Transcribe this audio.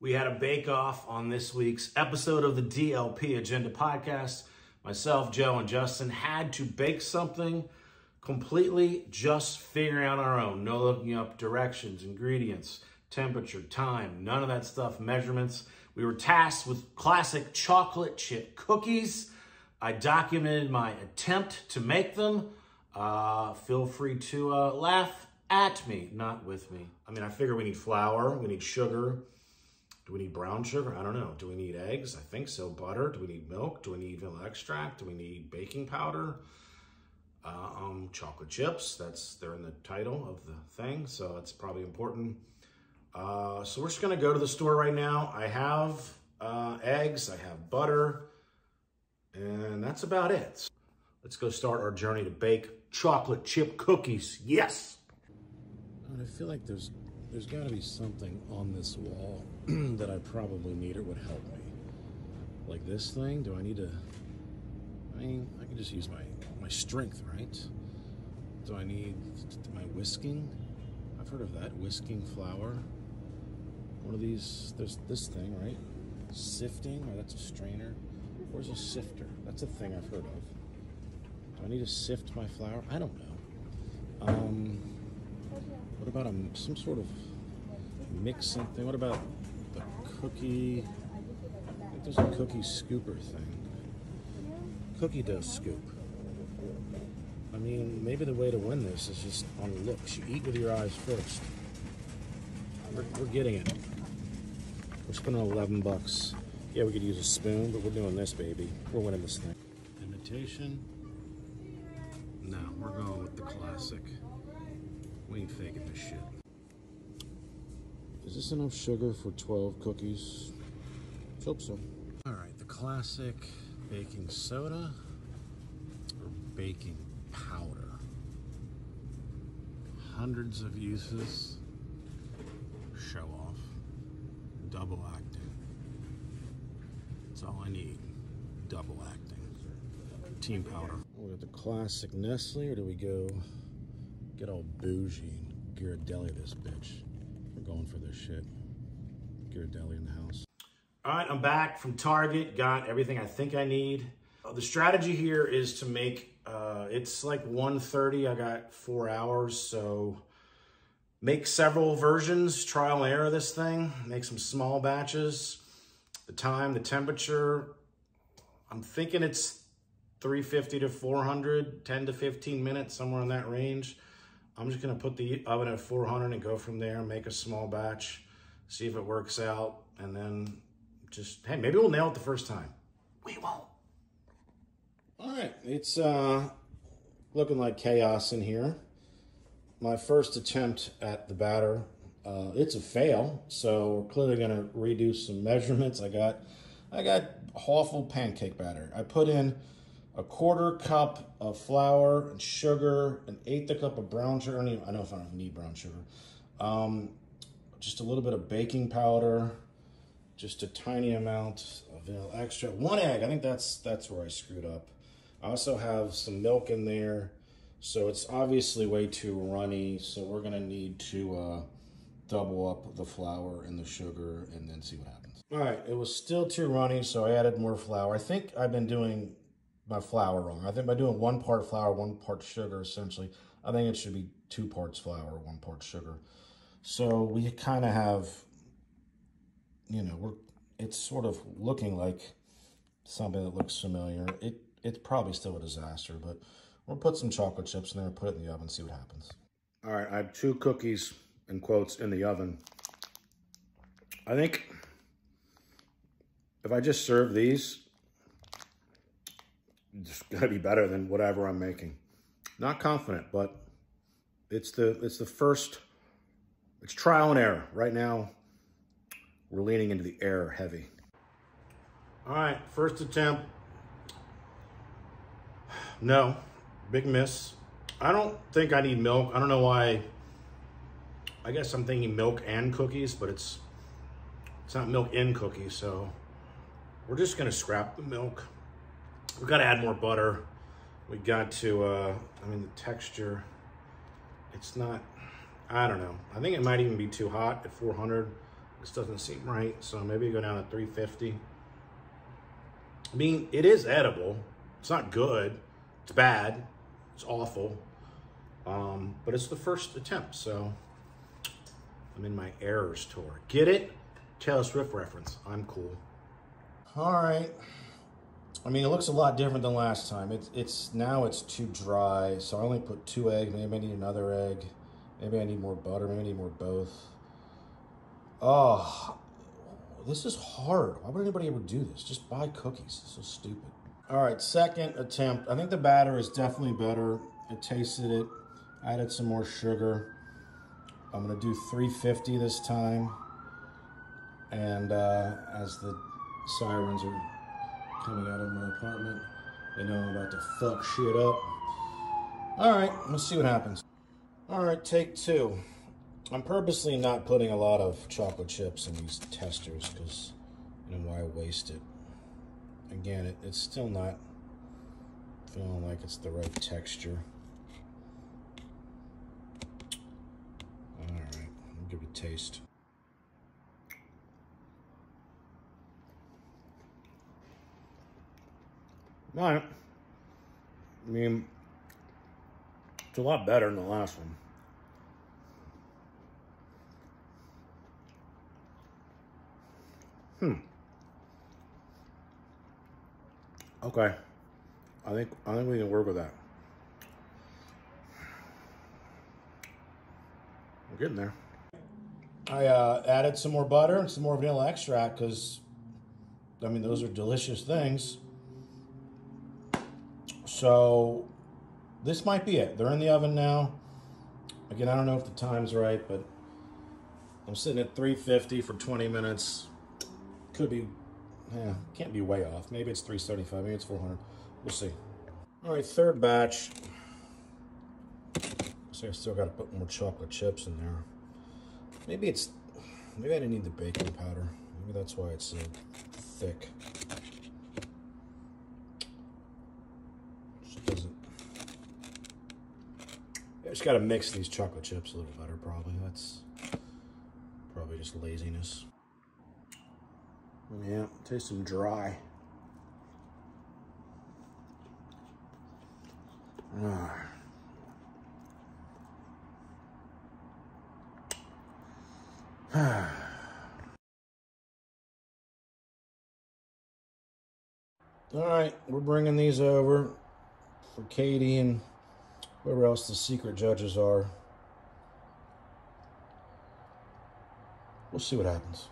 We had a bake-off on this week's episode of the DLP Agenda podcast. Myself, Joe, and Justin had to bake something completely just figuring out on our own. No looking up directions, ingredients, temperature, time, none of that stuff, measurements. We were tasked with classic chocolate chip cookies. I documented my attempt to make them. Feel free to laugh at me, not with me. I mean, I figure we need flour, we need sugar. Do we need brown sugar? I don't know. Do we need eggs? I think so. Butter? Do we need milk? Do we need vanilla extract? Do we need baking powder? Chocolate chips. They're in the title of the thing, so that's probably important. So we're just gonna go to the store right now. I have eggs, I have butter, and that's about it. Let's go start our journey to bake chocolate chip cookies. Yes! I feel like there's got to be something on this wall that I probably need or would help me. Like this thing, do I need to, I mean, I can just use my strength, right? Do I need my whisking? I've heard of that, whisking flour. One of these, there's this thing, right? Sifting, or that's a strainer. Where's a sifter? That's a thing I've heard of. Do I need to sift my flour? I don't know. What about some sort of mix something? What about the cookie? I think there's a cookie scooper thing. Cookie dough scoop. I mean, maybe the way to win this is just on looks. You eat with your eyes first. We're getting it. We're spending 11 bucks. Yeah, we could use a spoon, but we're doing this, baby. We're winning this thing. Imitation? No, we're going with the classic. We ain't faking this shit. Is this enough sugar for 12 cookies? Let's hope so. All right, the classic baking soda or baking powder. Hundreds of uses. Show off. Double acting. That's all I need. Double acting. Team powder. We got the classic Nestle, or do we go get all bougie and Ghirardelli this bitch? We're going for this shit. Ghirardelli in the house. All right, I'm back from Target. Got everything I think I need. The strategy here is to make, it's like 1:30. I got 4 hours, so make several versions, trial and error this thing. Make some small batches. The time, the temperature, I'm thinking it's 350 to 400, 10 to 15 minutes, somewhere in that range. I'm just gonna put the oven at 400 and go from there, make a small batch, see if it works out, and then just, hey, maybe we'll nail it the first time. We won't. All right, it's looking like chaos in here. My first attempt at the batter, it's a fail, so we're clearly gonna redo some measurements. I got awful pancake batter. I put in a 1/4 cup of flour and sugar, an 1/8 cup of brown sugar. I don't know if I don't need brown sugar. Just a little bit of baking powder, just a tiny amount of vanilla extract. 1 egg, I think that's where I screwed up. I also have some milk in there, so it's obviously way too runny, so we're gonna need to double up the flour and the sugar and then see what happens. All right, it was still too runny, so I added more flour. I think I've been doing my flour wrong. I think by doing 1 part flour, 1 part sugar, essentially, I think it should be 2 parts flour, 1 part sugar. So we kind of have, you know, it's sort of looking like something that looks familiar. It's probably still a disaster, but we'll put some chocolate chips in there, put it in the oven, see what happens. All right, I have 2 cookies, in quotes, in the oven. I think if I just serve these, it's gotta be better than whatever I'm making. Not confident, but it's the first, it's trial and error. Right now, we're leaning into the error heavy. All right, first attempt. No, big miss. I don't think I need milk. I don't know why. I guess I'm thinking milk and cookies, but it's not milk in cookies, so we're just gonna scrap the milk. We've got to add more butter. We got to, I mean, the texture, it's not, I don't know. I think it might even be too hot at 400. This doesn't seem right, so maybe go down to 350. I mean, it is edible. It's not good. It's bad. It's awful. But it's the first attempt, so I'm in my errors tour. Get it? Taylor Swift reference. I'm cool. All right. I mean, it looks a lot different than last time. Now it's too dry, so I only put 2 eggs. Maybe I need another egg. Maybe I need more butter. Maybe I need more both. Oh, this is hard. Why would anybody ever do this? Just buy cookies. It's so stupid. All right, second attempt. I think the batter is definitely better. I tasted it. Added some more sugar. I'm gonna do 350 this time. And as the sirens are coming out of my apartment, they know I'm about to fuck shit up. All right, let's see what happens. All right, take 2. I'm purposely not putting a lot of chocolate chips in these testers because, you know, why waste it? Again, it's still not feeling like it's the right texture. All right, I'll give it a taste. All right. I mean, it's a lot better than the last one. Okay. I think we can work with that. We're getting there. I added some more butter and some more vanilla extract because, I mean, those are delicious things. So this might be it. They're in the oven now. Again, I don't know if the time's right, but I'm sitting at 350 for 20 minutes. Could be, can't be way off. Maybe it's 375, maybe it's 400. We'll see. All right, third batch. So I still got to put more chocolate chips in there. Maybe I didn't need the baking powder. Maybe that's why it's so thick. I just got to mix these chocolate chips a little better, probably. That's probably just laziness. Yeah, tastes some dry. All right, we're bringing these over for Katie and whoever else the secret judges are. We'll see what happens.